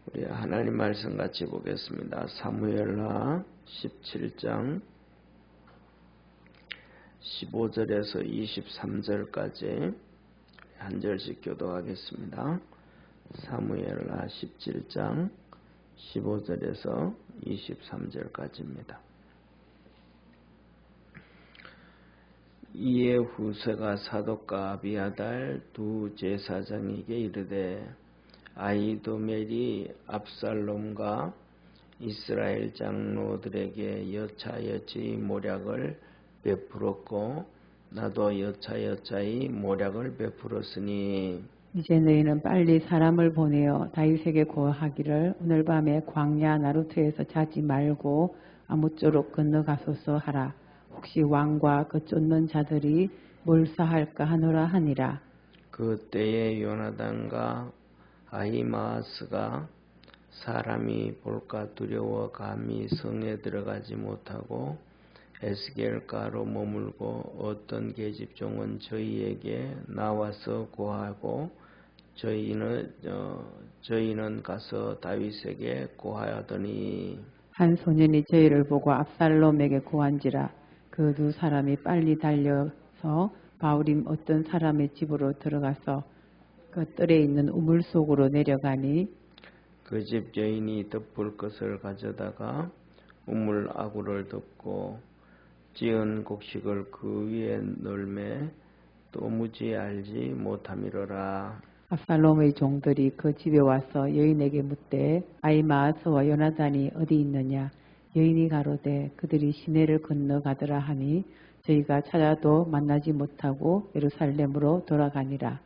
우리 하나님 말씀 같이 보겠습니다. 사무엘하 17장 15절에서 23절까지 한 절씩 교독하겠습니다. 사무엘하 17장 15절에서 23절까지입니다. 이에 후세가 사독과 아비아달 두 제사장에게 이르되 아히도멜이 압살롬과 이스라엘 장로들에게 여차여치 모략을 베풀었고 나도 여차여차히 모략을 베풀었으니 이제 너희는 빨리 사람을 보내어 다윗에게 고하기를 오늘 밤에 광야 나루트에서 자지 말고 아무쪼록 건너가소서 하라. 혹시 왕과 그 쫓는 자들이 몰사할까 하노라 하니라. 그때에 요나단과 아히마아스가 사람이 볼까 두려워 감히 성에 들어가지 못하고 에스겔가로 머물고 어떤 계집종은 저희에게 나와서 고하고 저희는 가서 다윗에게 고하였더니 한 소년이 저희를 보고 압살롬에게 고한지라. 그 두 사람이 빨리 달려서 바울임 어떤 사람의 집으로 들어가서 그 뜰에 있는 우물 속으로 내려가니 그 집 여인이 덮을 것을 가져다가 우물 아구를 덮고 지은 곡식을 그 위에 널매 도무지 알지 못함이로라. 압살롬의 종들이 그 집에 와서 여인에게 묻되 아히마아스와 요나단이 어디 있느냐. 여인이 가로되 그들이 시내를 건너가더라 하니 저희가 찾아도 만나지 못하고 예루살렘으로 돌아가니라.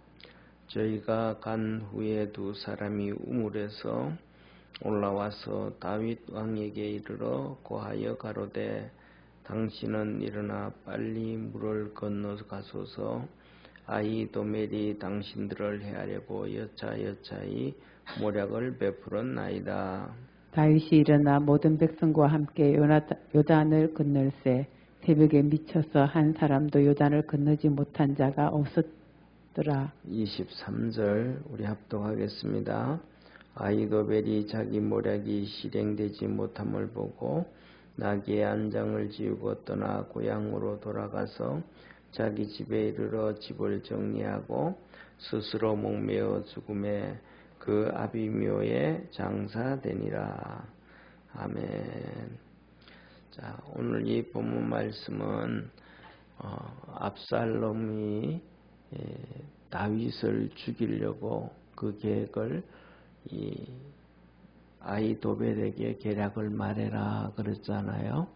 저희가 간 후에 두 사람이 우물에서 올라와서 다윗 왕에게 이르러 고하여 가로되 당신은 일어나 빨리 물을 건너가소서. 아히도멜이 당신들을 해하려고 여차여차히 모략을 베풀었나이다. 다윗이 일어나 모든 백성과 함께 요단을 건널세 새벽에 미쳐서 한 사람도 요단을 건너지 못한 자가 없었더라. 23절 우리 합독하겠습니다. 아히도벨이 자기 모략이 실행되지 못함을 보고 나귀의 안장을 지우고 떠나 고향으로 돌아가서 자기 집에 이르러 집을 정리하고 스스로 목매어 죽음에 그 아비묘에 장사되니라. 아멘. 자, 오늘 이 본문 말씀은 압살롬이 다윗을 죽이려고 그 계획을 이 아히도벨에게 계략을 말해라 그랬잖아요.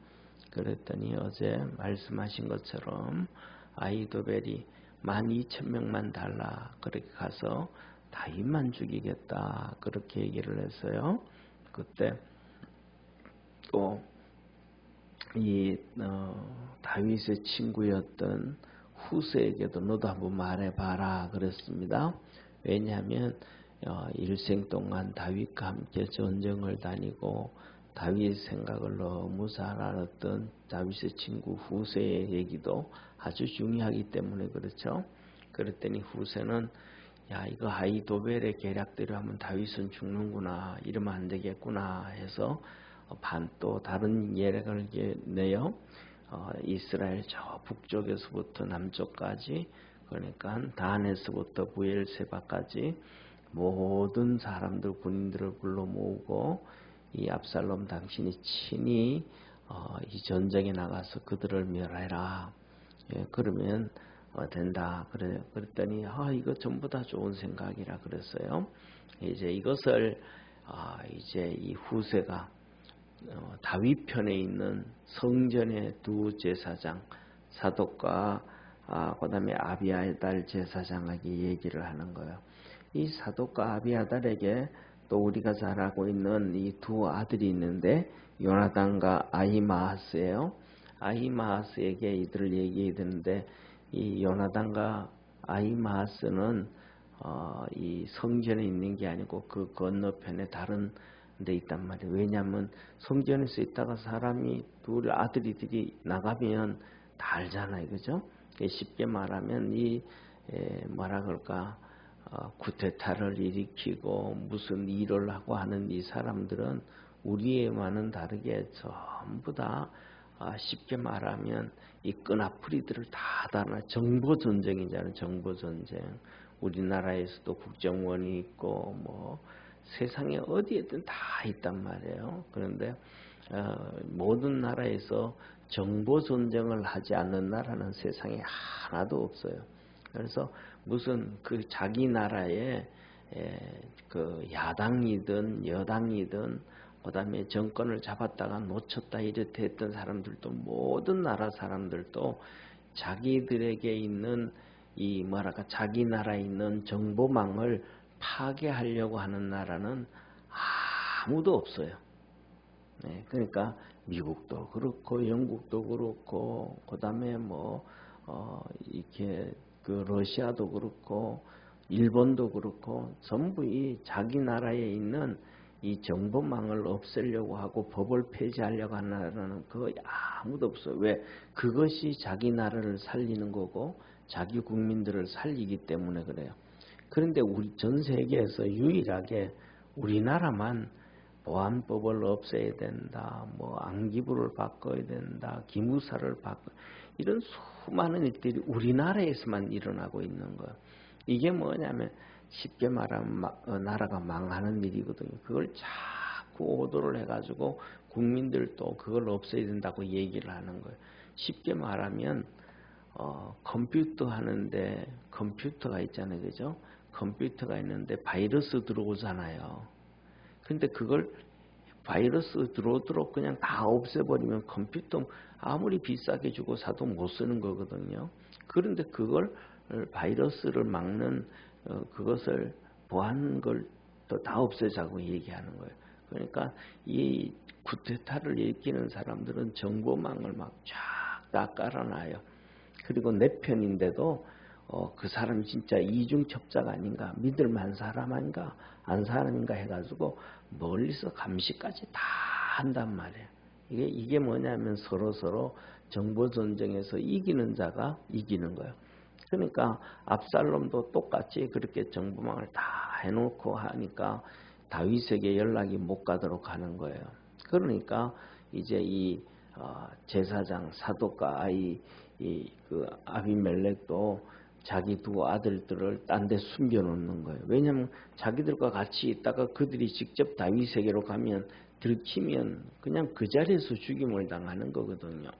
그랬더니 어제 말씀하신 것처럼 아히도벨이 12,000명만 달라 그렇게 가서 다윗만 죽이겠다 그렇게 얘기를 했어요. 그때 또 이 다윗의 친구였던 후세에게도 너도 한번 말해봐라 그랬습니다. 왜냐하면 일생 동안 다윗과 함께 전쟁을 다니고 다윗 생각을 너무 잘 알았던 다윗의 친구 후세의 얘기도 아주 중요하기 때문에 그렇죠. 그랬더니 후세는 야 이거 아히도벨의 계략대로 하면 다윗은 죽는구나 이러면 안 되겠구나 해서 또 다른 예략을 내요. 이스라엘 저 북쪽에서부터 남쪽까지 그러니까 단에서부터 부엘세바까지 모든 사람들 군인들을 불러 모으고 이 압살롬 당신이 친히 이 전쟁에 나가서 그들을 멸하라. 예, 그러면 된다. 그랬더니 이거 전부 다 좋은 생각이라 그랬어요. 이제 이것을 이제 이 후세가 다윗 편에 있는 성전의 두 제사장 사독과 그다음에 아비아달 제사장에게 얘기를 하는 거예요. 이 사독과 아비아달에게 또 우리가 잘 알고 있는 이 두 아들이 있는데 요나단과 아히마아스예요. 아히마아스에게 이들을 얘기해야 되는데 이 요나단과 아히마아스는 이 성전에 있는 게 아니고 그 건너편에 다른 데 있단 말이에요. 왜냐하면 성전에서 있다가 사람이 둘 아들이들이 나가면 다 알잖아요, 그죠? 쉽게 말하면 이 뭐라 그럴까 쿠데타를 일으키고 무슨 일을 하고 하는 이 사람들은 우리와는 다르게 전부 다 쉽게 말하면 이 끈앞풀이들을 다 달아 정보전쟁이잖아요. 정보전쟁. 우리나라에서도 국정원이 있고 뭐 세상에 어디에든 다 있단 말이에요. 그런데 모든 나라에서 정보전쟁을 하지 않는 나라는 세상에 하나도 없어요. 그래서 무슨 그 자기 나라에 그 야당이든 여당이든 그다음에 정권을 잡았다가 놓쳤다 이렇게 했던 사람들도 모든 나라 사람들도 자기들에게 있는 이 뭐랄까 자기 나라에 있는 정보망을 파괴하려고 하는 나라는 아무도 없어요. 네, 그러니까 미국도 그렇고 영국도 그렇고 그다음에 뭐 이렇게 그 러시아도 그렇고 일본도 그렇고 전부 이 자기 나라에 있는 이 정보망을 없애려고 하고 법을 폐지하려고 하는 나라는 거의 아무도 없어요. 왜? 그것이 자기 나라를 살리는 거고 자기 국민들을 살리기 때문에 그래요. 그런데 우리 전 세계에서 유일하게 우리나라만 보안법을 없애야 된다, 뭐 안기부를 바꿔야 된다, 기무사를 바꿔 이런 수많은 일들이 우리나라에서만 일어나고 있는 거예요. 이게 뭐냐면 쉽게 말하면 나라가 망하는 일이거든요. 그걸 자꾸 오도를 해가지고 국민들도 그걸 없애야 된다고 얘기를 하는 거예요. 쉽게 말하면 컴퓨터 하는데 컴퓨터가 있잖아요, 그죠? 컴퓨터가 있는데 바이러스 들어오잖아요. 근데 그걸 바이러스 들어오도록 그냥 다 없애버리면 컴퓨터 아무리 비싸게 주고 사도 못 쓰는 거거든요. 그런데 그걸 바이러스를 막는 그것을 보안 걸 다 없애자고 얘기하는 거예요. 그러니까 이 쿠데타를 일으키는 사람들은 정보망을 막 쫙 다 깔아놔요. 그리고 내 편인데도 그 사람 진짜 이중첩자가 아닌가, 믿을만한 사람 아닌가, 안 사람인가 해가지고 멀리서 감시까지 다 한단 말이에요. 이게 뭐냐면 서로 정보전쟁에서 이기는 자가 이기는 거예요. 그러니까 압살롬도 똑같이 그렇게 정보망을 다 해놓고 하니까 다윗에게 연락이 못 가도록 하는 거예요. 그러니까 이제 이 제사장 사독과 그 아비멜렉도 자기 두 아들들을 딴 데 숨겨놓는 거예요. 왜냐하면 자기들과 같이 있다가 그들이 직접 다윗에게로 가면 들키면 그냥 그 자리에서 죽임을 당하는 거거든요.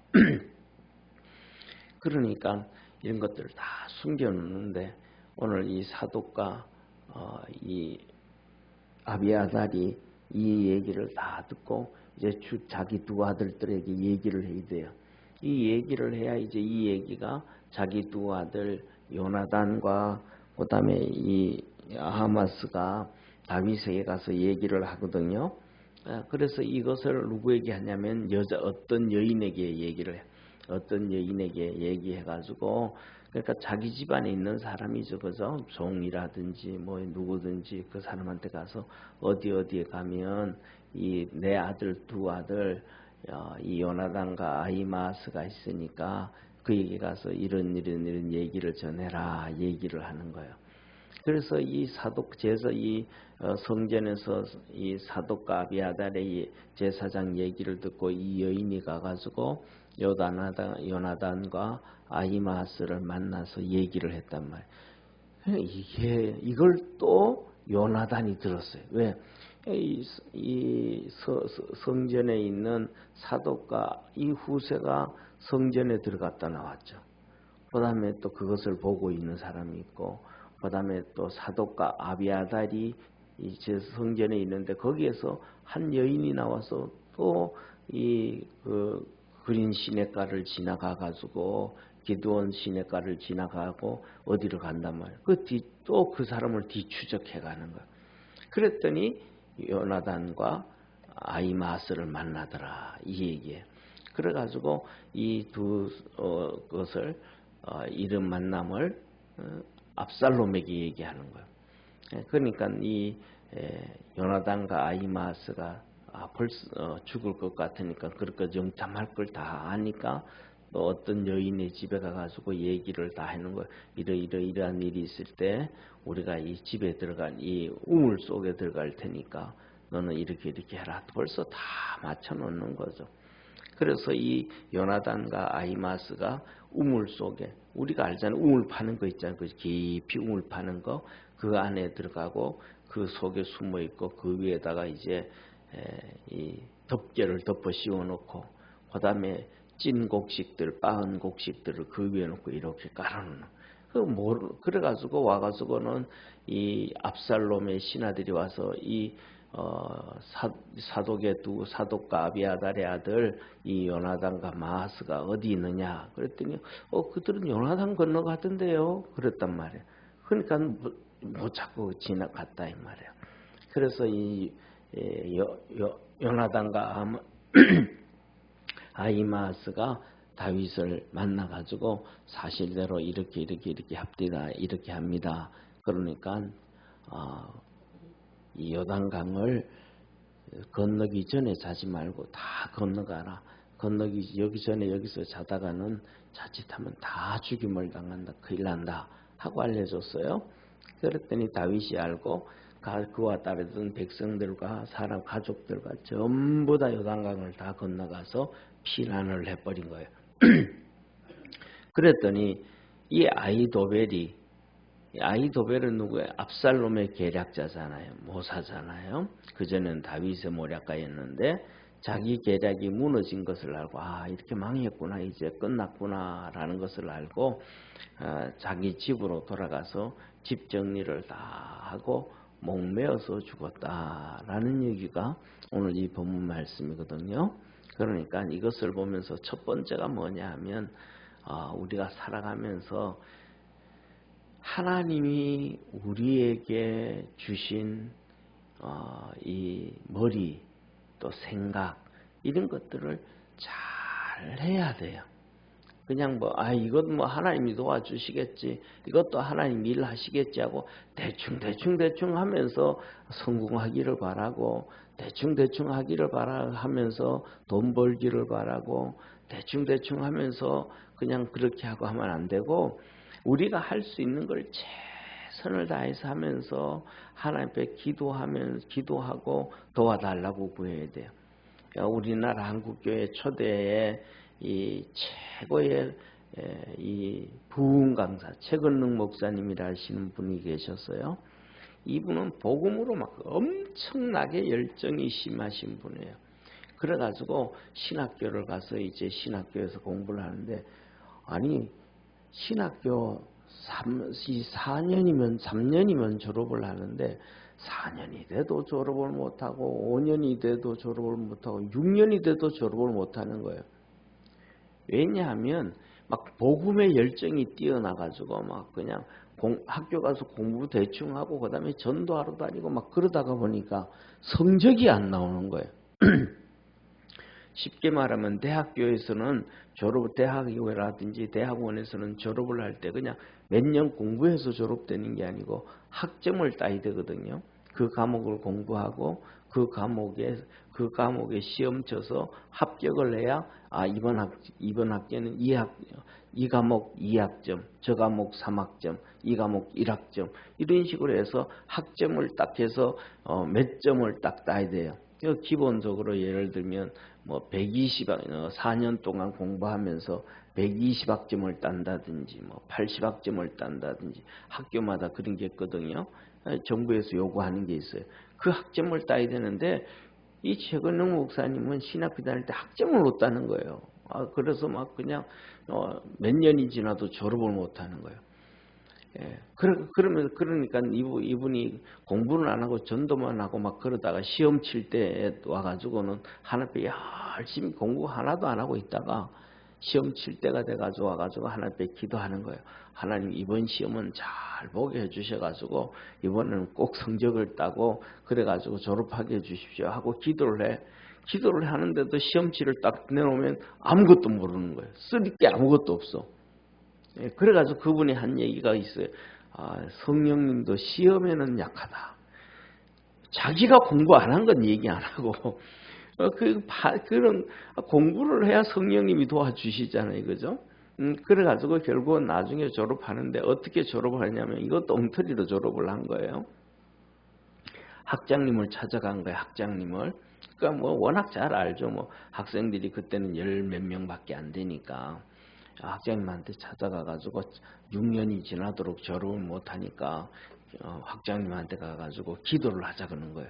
그러니까 이런 것들을 다 숨겨놓는데 오늘 이 사독과 이 아비아달이 이 얘기를 다 듣고 이제 자기 두 아들들에게 얘기를 해야 돼요. 이 얘기를 해야 이제 이 얘기가 자기 두 아들 요나단과 그다음에 이 아하마스가 다윗에게 가서 얘기를 하거든요. 그래서 이것을 누구에게 하냐면 어떤 여인에게 얘기를 해요. 어떤 여인에게 얘기해가지고 그러니까 자기 집안에 있는 사람이죠, 그죠? 종이라든지 뭐 누구든지 그 사람한테 가서 어디에 가면 이 내 아들 두 아들 이 요나단과 아히마스가 있으니까 그에게 가서 이런 얘기를 전해라 얘기를 하는 거예요. 그래서 이 사독 제사 이 성전에서 이 사독과 아비아달의 제사장 얘기를 듣고 이 여인이 가가지고 요나단과 아히마스를 만나서 얘기를 했단 말이에요. 이걸 또 요나단이 들었어요. 왜? 이 성전에 있는 사독과 이 후세가 성전에 들어갔다 나왔죠. 그 다음에 또 그것을 보고 있는 사람이 있고, 그 다음에 또 사독과 아비아달이 이제 성전에 있는데 거기에서 한 여인이 나와서 또 이 그린 시냇가를 지나가 가지고 기드온 시냇가를 지나가고 어디를 간단 말이에요. 또 그 사람을 뒤추적해 가는 거예요. 그랬더니 요나단과 아히마스를 만나더라 이 얘기예요. 그래가지고 이 두 것을 이런 만남을 압살롬에게 얘기하는 거예요. 그러니까 이 요나단과 아히마스가 벌써 죽을 것 같으니까 그렇게 정탐할 걸 다 아니까 또 어떤 여인의 집에 가가지고 얘기를 다 해놓은 거예요. 이러한 일이 있을 때 우리가 이 집에 들어간 이 우물 속에 들어갈 테니까 너는 이렇게 해라. 벌써 다 맞춰놓는 거죠. 그래서 이 요나단과 아히마스가 우물 속에, 우리가 알잖아요. 우물 파는 거 있잖아요. 그 깊이 우물 파는 거, 그 안에 들어가고 그 속에 숨어 있고 그 위에다가 이제 이 덮개를 덮어 씌워 놓고 그다음에 찐 곡식들, 빻은 곡식들을 그 위에 놓고 이렇게 깔아놓는. 그래가지고 와가지고는 이 압살롬의 신하들이 와서 이 사독과 아비아달의 아들 이 요나단과 마하스가 어디 있느냐 그랬더니 그들은 요나단 건너가던데요 그랬단 말이에요. 그러니까 못 찾고 지나갔다 이 말이에요. 그래서 이 요나단과 아히마스가 다윗을 만나가지고 사실대로 이렇게 합디다 이렇게 합니다. 그러니까 이 요단강을 건너기 전에 자지 말고 다 건너가라. 여기 전에 여기서 자다가는 자칫하면 다 죽임을 당한다. 큰일 난다. 하고 알려줬어요. 그랬더니 다윗이 알고 그와 따르던 백성들과 사람 가족들과 전부 다 요단강을 다 건너가서 피난을 해버린 거예요. 그랬더니 이 아히도벨은 누구예요? 압살롬의 계략자잖아요. 모사잖아요. 그전에는 다윗의 모략가였는데 자기 계략이 무너진 것을 알고 이렇게 망했구나 이제 끝났구나 라는 것을 알고 자기 집으로 돌아가서 집 정리를 다 하고 목매어서 죽었다라는 얘기가 오늘 이 본문 말씀이거든요. 그러니까 이것을 보면서 첫 번째가 뭐냐 하면 우리가 살아가면서 하나님이 우리에게 주신 이 머리 또 생각 이런 것들을 잘 해야 돼요. 그냥 이것 하나님이 도와주시겠지, 이것도 하나님 일하시겠지 하고 대충 하면서 성공하기를 바라고 대충 하기를 하면서 돈 벌기를 바라고 대충 하면서 그냥 그렇게 하고 하면 안 되고 우리가 할 수 있는 걸 최선을 다해서 하면서 하나님 앞에 기도하고 도와달라고 구해야 돼요. 우리나라 한국교회 초대의 이 최고의 이 부흥 강사 최건능 목사님이라 하시는 분이 계셨어요. 이분은 복음으로 막 엄청나게 열정이 심하신 분이에요. 그래가지고 신학교를 가서 이제 신학교에서 공부를 하는데 신학교 3년이면 졸업을 하는데 4년이 돼도 졸업을 못하고 5년이 돼도 졸업을 못하고 6년이 돼도 졸업을 못하는 거예요. 왜냐하면 막 복음의 열정이 뛰어나가지고 막 그냥 학교 가서 공부 대충 하고 그 다음에 전도하러 다니고 막 그러다가 보니까 성적이 안 나오는 거예요. 쉽게 말하면 대학교에서는 대학교라든지 대학원에서는 졸업을 할 때 그냥 몇 년 공부해서 졸업되는 게 아니고 학점을 따야 되거든요. 그 과목을 공부하고 그 과목에 시험 쳐서 합격을 해야 이번 학기에는 이 과목 2학점, 저 과목 3학점, 이 과목 1학점 이런 식으로 해서 학점을 딱 해서 몇 점을 딱 따야 돼요. 기본적으로 예를 들면 4년 동안 공부하면서 120학점을 딴다든지 80학점을 딴다든지 학교마다 그런 게 있거든요. 정부에서 요구하는 게 있어요. 그 학점을 따야 되는데 이 최건능 목사님은 신학교 다닐 때 학점을 못 따는 거예요. 그래서 막 그냥 몇 년이 지나도 졸업을 못 하는 거예요. 그러니까 이분이 공부는 안 하고 전도만 하고 막 그러다가 시험 칠 때 와가지고는 하나님께 열심히 공부 하나도 안 하고 있다가 시험 칠 때가 돼가지고 와가지고 하나님께 기도하는 거예요. 하나님 이번 시험은 잘 보게 해주셔가지고 이번에는 꼭 성적을 따고 그래가지고 졸업하게 해주십시오 하고 기도를 하는데도 시험지를 딱 내놓으면 아무것도 모르는 거예요. 쓸 게 아무것도 없어. 그래가지고 그분이 한 얘기가 있어요. 성령님도 시험에는 약하다. 자기가 공부 안 한 건 얘기 안 하고 그런 공부를 해야 성령님이 도와주시잖아요. 그죠? 그래가지고 결국은 나중에 졸업하는데 어떻게 졸업을 하냐면 이것도 엉터리로 졸업을 한 거예요. 학장님을 찾아간 거예요. 학장님을. 그러니까 뭐 워낙 잘 알죠. 뭐 학생들이 그때는 10몇 명밖에 안 되니까 학장님한테 찾아가가지고 6년이 지나도록 졸업을 못하니까 학장님한테 가가지고 기도를 하자 그러는 거예요.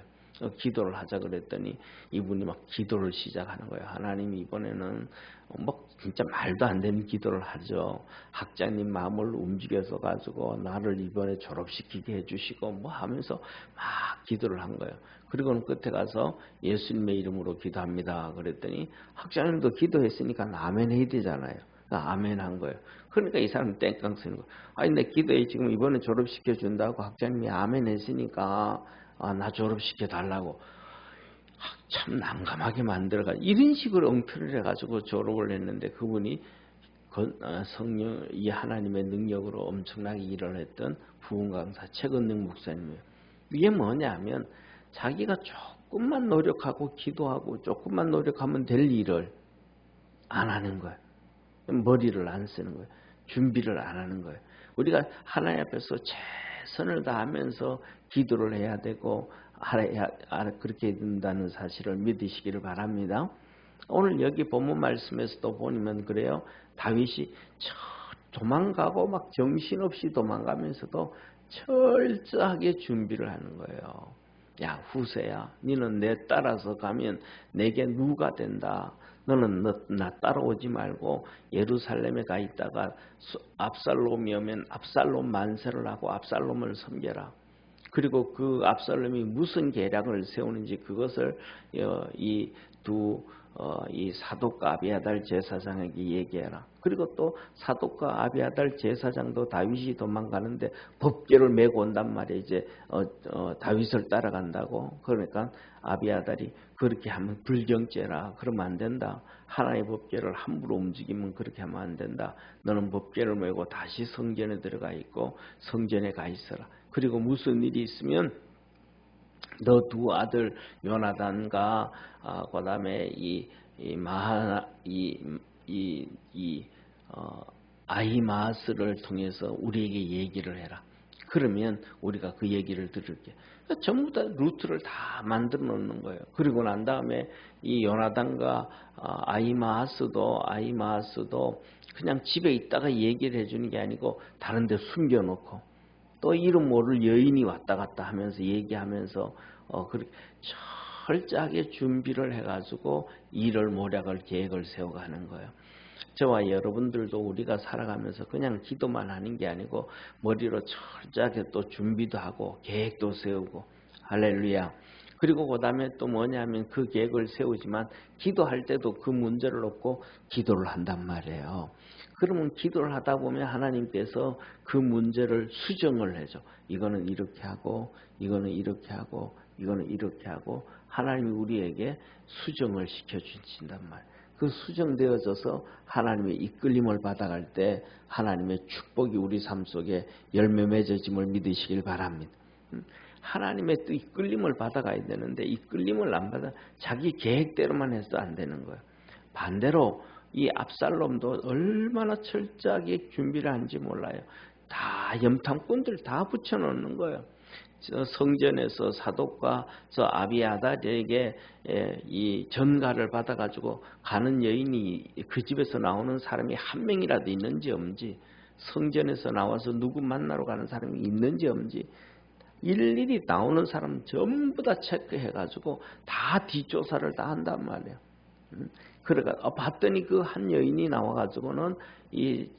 기도를 하자 그랬더니 이분이 막 기도를 시작하는 거예요. 하나님 이번에는 뭐 진짜 말도 안 되는 기도를 하죠. 학장님 마음을 움직여서 가지고 나를 이번에 졸업시키게 해주시고 뭐 하면서 막 기도를 한 거예요. 그리고는 끝에 가서 예수님의 이름으로 기도합니다. 그랬더니 학장님도 기도했으니까 아멘 해야 되잖아요. 아멘 한 거예요. 그러니까 이 사람 땡깡 쓰는 거예요. 아니 내 기도에 지금 이번에 졸업시켜 준다고 학장님이 아멘 했으니까 나 졸업시켜 달라고 참 난감하게 만들어가 이런 식으로 엉터리를 해가지고 졸업을 했는데 그분이 성령 이 하나님의 능력으로 엄청나게 일을 했던 부흥강사 최건능 목사님이에요. 이게 뭐냐면 자기가 조금만 노력하고 기도하고 조금만 노력하면 될 일을 안 하는 거예요. 머리를 안 쓰는 거예요. 준비를 안 하는 거예요. 우리가 하나님 앞에서 최선을 다하면서 기도를 해야 되고 그렇게 된다는 사실을 믿으시기를 바랍니다. 오늘 여기 본문 말씀에서도 보면 그래요. 다윗이 도망가고 막 정신없이 도망가면서도 철저하게 준비를 하는 거예요. 야 후세야 너는 내 따라서 가면 내게 누가 된다. 너는 나 따라오지 말고 예루살렘에 가 있다가 압살롬이 오면 압살롬 만세를 하고 압살롬을 섬겨라. 그리고 그 압살롬이 무슨 계략을 세우는지 그것을 이 사독과 아비아달 제사장에게 얘기해라. 그리고 또 사독과 아비아달 제사장도 다윗이 도망가는데 법궤를 메고 온단 말이에요. 이제 다윗을 따라간다고. 그러니까 아비아달이 그렇게 하면 불경죄라. 그러면 안 된다. 하나의 법궤를 함부로 움직이면 그렇게 하면 안 된다. 너는 법궤를 메고 다시 성전에 들어가 있고 성전에 가 있어라. 그리고 무슨 일이 있으면 너 두 아들 요나단과 그다음에 아히마스를 통해서 우리에게 얘기를 해라. 그러면 우리가 그 얘기를 들을게. 그러니까 전부 다 루트를 다 만들어 놓는 거예요. 그리고 난 다음에 이 요나단과 아히마스도 그냥 집에 있다가 얘기를 해주는 게 아니고 다른 데 숨겨놓고 또 이름 모를 여인이 왔다 갔다 하면서 얘기하면서 그렇게 철저하게 준비를 해가지고 일을 모략을 계획을 세워가는 거예요. 저와 여러분들도 우리가 살아가면서 그냥 기도만 하는 게 아니고 머리로 철저하게 또 준비도 하고 계획도 세우고 할렐루야. 그리고 그 다음에 또 뭐냐면 그 계획을 세우지만 기도할 때도 그 문제를 놓고 기도를 한단 말이에요. 그러면 기도를 하다 보면 하나님께서 그 문제를 수정을 해줘. 이거는 이렇게 하고 이거는 이렇게 하고 이거는 이렇게 하고 하나님이 우리에게 수정을 시켜주신단 말이에요. 그 수정되어져서 하나님의 이끌림을 받아갈 때 하나님의 축복이 우리 삶 속에 열매 맺어짐을 믿으시길 바랍니다. 하나님의 또 이끌림을 받아가야 되는데 이끌림을 안 받아 자기 계획대로만 해서 안 되는 거예요. 반대로 이 압살롬도 얼마나 철저하게 준비를 하는지 몰라요. 다 염탐꾼들 다 붙여놓는 거예요. 저 성전에서 사독과 저 아비아달에게 이 전가를 받아가지고 가는 여인이 그 집에서 나오는 사람이 한 명이라도 있는지 없는지 성전에서 나와서 누구 만나러 가는 사람이 있는지 없는지 일일이 나오는 사람 전부 다 체크해가지고 다 뒷조사를 다 한단 말이에요. 그러니까 봤더니 그 한 여인이 나와가지고는 이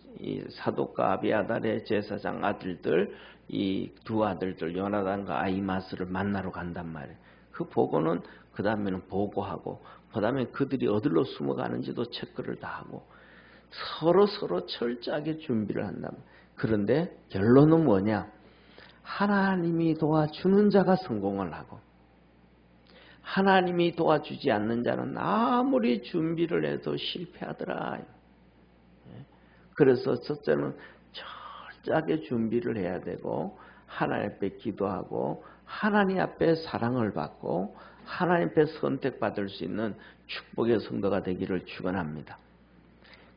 사독과 아비아달의 제사장 아들들 이 두 아들들 요나단과 아히마스를 만나러 간단 말이에요. 그 보고는 그 다음에는 보고하고 그 다음에 그들이 어디로 숨어가는지도 체크를 다 하고 서로 철저하게 준비를 한단 말이에요. 그런데 결론은 뭐냐? 하나님이 도와주는 자가 성공을 하고 하나님이 도와주지 않는 자는 아무리 준비를 해도 실패하더라. 그래서 첫째는 철저하게 준비를 해야 되고 하나님 앞에 기도하고 하나님 앞에 사랑을 받고 하나님 앞에 선택받을 수 있는 축복의 성도가 되기를 축원합니다.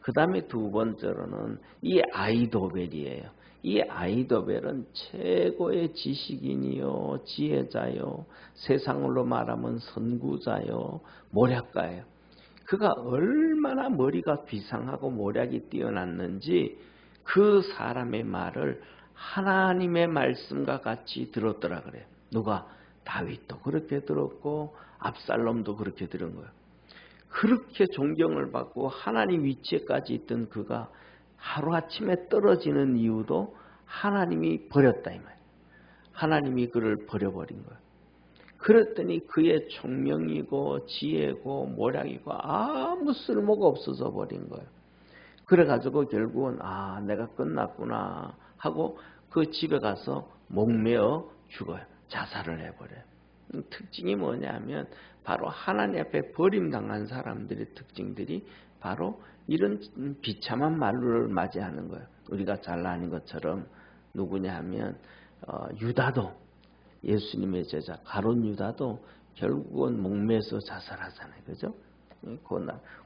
그 다음에 두 번째로는 이 아이도벨이에요. 이 아이도벨은 최고의 지식인이요, 지혜자요, 세상으로 말하면 선구자요, 모략가예요. 그가 얼마나 머리가 비상하고 모략이 뛰어났는지 그 사람의 말을 하나님의 말씀과 같이 들었더라 그래요. 누가? 다윗도 그렇게 들었고 압살롬도 그렇게 들은 거예요. 그렇게 존경을 받고 하나님 위치에까지 있던 그가 하루아침에 떨어지는 이유도 하나님이 버렸다 이 말이에요. 하나님이 그를 버려버린 거예요. 그랬더니 그의 총명이고 지혜고 모략이고 아무 쓸모가 없어져 버린 거예요. 그래가지고 결국은 내가 끝났구나 하고 그 집에 가서 목매어 죽어요. 자살을 해버려요. 특징이 뭐냐면 바로 하나님 앞에 버림당한 사람들의 특징들이 바로 이런 비참한 말로를 맞이하는 거예요. 우리가 잘 아는 것처럼 누구냐 하면 유다도, 예수님의 제자 가룟 유다도 결국은 목매서 자살하잖아요. 그죠?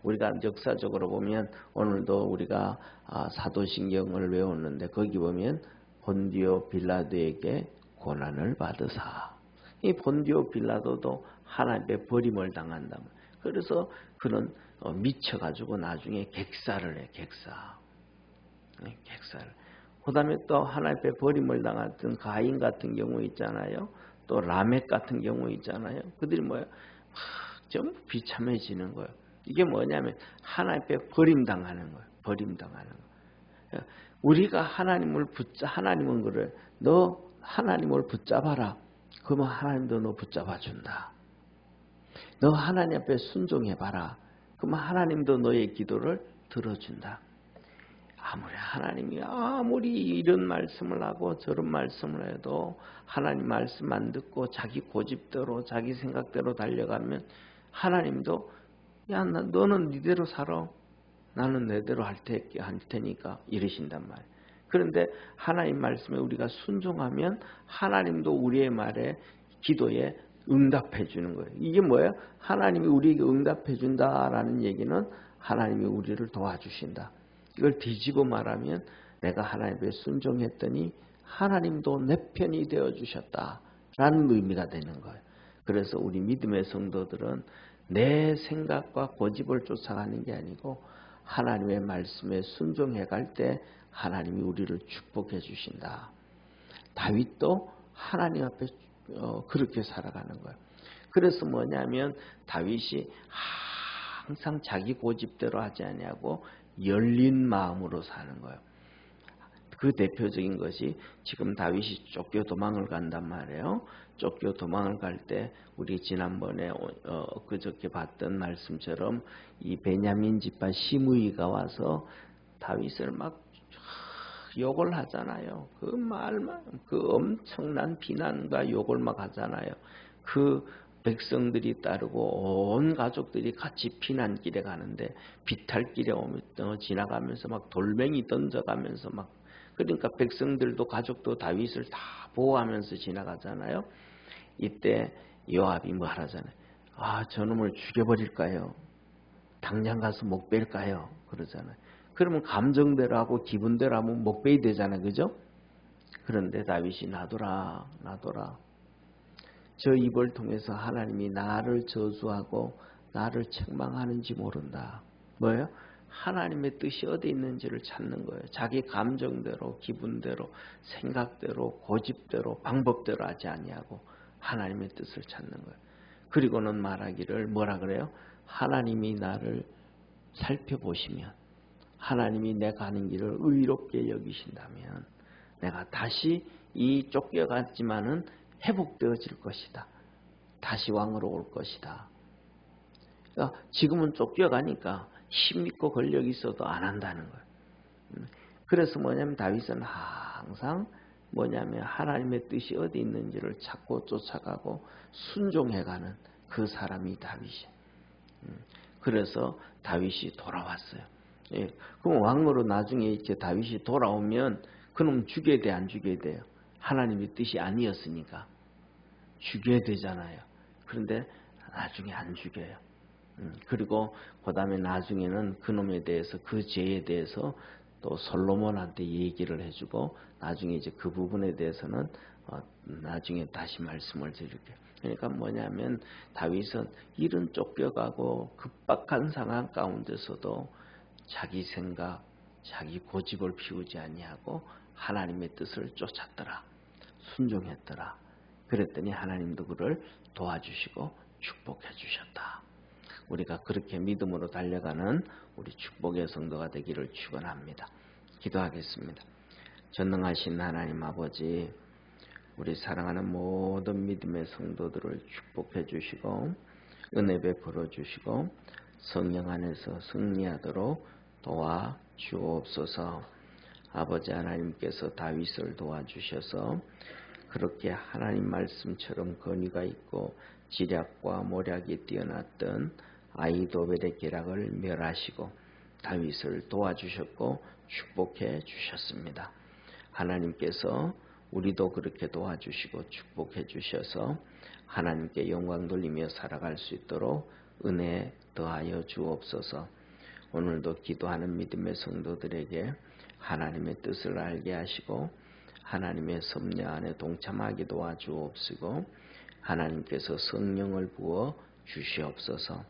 우리가 역사적으로 보면 오늘도 우리가 사도신경을 외우는데 거기 보면 본디오 빌라도에게 고난을 받으사, 이 본디오 빌라도도 하나님의 버림을 당한다. 그래서 그는 미쳐가지고 나중에 객사를 해. 객사를. 그 다음에 또 하나님의 버림을 당했던 가인 같은 경우 있잖아요. 또 라멕 같은 경우 있잖아요. 그들이 뭐예요? 전부 비참해지는 거예요. 이게 뭐냐면 하나님의 버림당하는 거예요. 버림당하는 거예요. 우리가 하나님은 그래. 너 하나님을 붙잡아라. 그러면 하나님도 너 붙잡아준다. 너 하나님 앞에 순종해봐라. 그러면 하나님도 너의 기도를 들어준다. 하나님이 아무리 이런 말씀을 하고 저런 말씀을 해도 하나님 말씀 안 듣고 자기 고집대로 자기 생각대로 달려가면 하나님도 너는 니대로 살아. 나는 내대로 할 테니까 이러신단 말이에요. 그런데 하나님 말씀에 우리가 순종하면 하나님도 우리의 말에 기도에 응답해 주는 거예요. 이게 뭐예요? 하나님이 우리에게 응답해 준다라는 얘기는 하나님이 우리를 도와주신다. 이걸 뒤집어 말하면 내가 하나님께 순종했더니 하나님도 내 편이 되어주셨다라는 의미가 되는 거예요. 그래서 우리 믿음의 성도들은 내 생각과 고집을 쫓아가는 게 아니고 하나님의 말씀에 순종해 갈 때 하나님이 우리를 축복해 주신다. 다윗도 하나님 앞에 그렇게 살아가는 거예요. 그래서 뭐냐면 다윗이 항상 자기 고집대로 하지 아니하고 열린 마음으로 사는 거예요. 그 대표적인 것이 지금 다윗이 쫓겨 도망을 간단 말이에요. 쫓겨 도망을 갈 때 우리 지난번에 그저께 봤던 말씀처럼 이 베냐민 지파 시므이가 와서 다윗을 막 욕을 하잖아요. 그 엄청난 비난과 욕을 막 하잖아요. 그 백성들이 따르고 온 가족들이 같이 피난길에 가는데 비탈길에 지나가면서 막 돌멩이 던져가면서 막, 그러니까 백성들도 가족도 다윗을 다 보호하면서 지나가잖아요. 이때 요압이 뭐 하라잖아요. 저놈을 죽여버릴까요? 당장 가서 목 뺄까요? 그러잖아요. 그러면 감정대로 하고 기분대로 하면 목 빼야 되잖아요. 그죠? 그런데 다윗이 놔둬라. 저 입을 통해서 하나님이 나를 저주하고 나를 책망하는지 모른다. 뭐예요? 하나님의 뜻이 어디 있는지를 찾는 거예요. 자기 감정대로, 기분대로, 생각대로, 고집대로, 방법대로 하지 아니하고 하나님의 뜻을 찾는 거예요. 그리고는 말하기를 뭐라 그래요? 하나님이 나를 살펴보시면, 하나님이 내가 하는 길을 의롭게 여기신다면 내가 다시 이 쫓겨갔지만은 회복되어질 것이다. 다시 왕으로 올 것이다. 그러니까 지금은 쫓겨가니까 힘 있고 권력이 있어도 안 한다는 거예요. 그래서 뭐냐면 다윗은 항상 뭐냐면 하나님의 뜻이 어디 있는지를 찾고 쫓아가고 순종해가는 그 사람이 다윗이에요. 그래서 다윗이 돌아왔어요. 예, 그럼 왕으로 나중에 이제 다윗이 돌아오면 그놈 죽여야 돼, 안 죽여야 돼요? 하나님의 뜻이 아니었으니까. 죽여야 되잖아요. 그런데 나중에 안 죽여요. 그리고 그 다음에 나중에는 그놈에 대해서, 그 죄에 대해서 또 솔로몬한테 얘기를 해주고, 나중에 이제 그 부분에 대해서는 나중에 다시 말씀을 드릴게요. 그러니까 뭐냐면 다윗은 일은 쫓겨가고 급박한 상황 가운데서도 자기 생각, 자기 고집을 피우지 아니하고 하나님의 뜻을 쫓았더라. 순종했더라. 그랬더니 하나님도 그를 도와주시고 축복해 주셨다. 우리가 그렇게 믿음으로 달려가는 우리 축복의 성도가 되기를 축원합니다. 기도하겠습니다. 전능하신 하나님 아버지, 우리 사랑하는 모든 믿음의 성도들을 축복해 주시고 은혜 베풀어 주시고 성령 안에서 승리하도록 도와 주옵소서. 아버지 하나님께서 다윗을 도와주셔서 그렇게 하나님 말씀처럼 권위가 있고 지략과 모략이 뛰어났던 아히도벨의 계략을 멸하시고 다윗을 도와주셨고 축복해 주셨습니다. 하나님께서 우리도 그렇게 도와주시고 축복해 주셔서 하나님께 영광 돌리며 살아갈 수 있도록 은혜 더하여 주옵소서. 오늘도 기도하는 믿음의 성도들에게 하나님의 뜻을 알게 하시고 하나님의 섭리 안에 동참하게 도와주옵시고 하나님께서 성령을 부어 주시옵소서.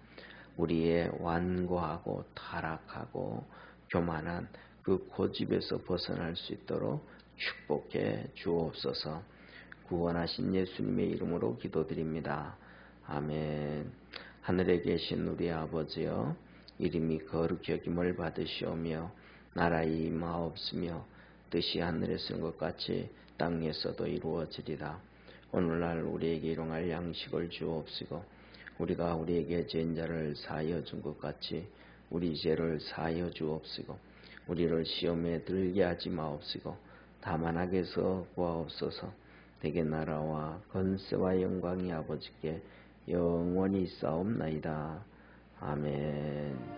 우리의 완고하고 타락하고 교만한 그 고집에서 벗어날 수 있도록 축복해 주옵소서. 구원하신 예수님의 이름으로 기도드립니다. 아멘. 하늘에 계신 우리 아버지여, 이름이 거룩히 여김을 받으시오며 나라의 임하옵시며 뜻이 하늘에서 인 것 같이 땅에서도 이루어지리라. 오늘날 우리에게 일용할 양식을 주옵시고 우리가 우리에게 죄인 자를 사하여 준 것 같이 우리 죄를 사하여 주옵시고 우리를 시험에 들게 하지 마옵시고 다만 악에서 구하옵소서. 대개 나라와 권세와 영광이 아버지께 영원히 있사옵나이다. 아멘.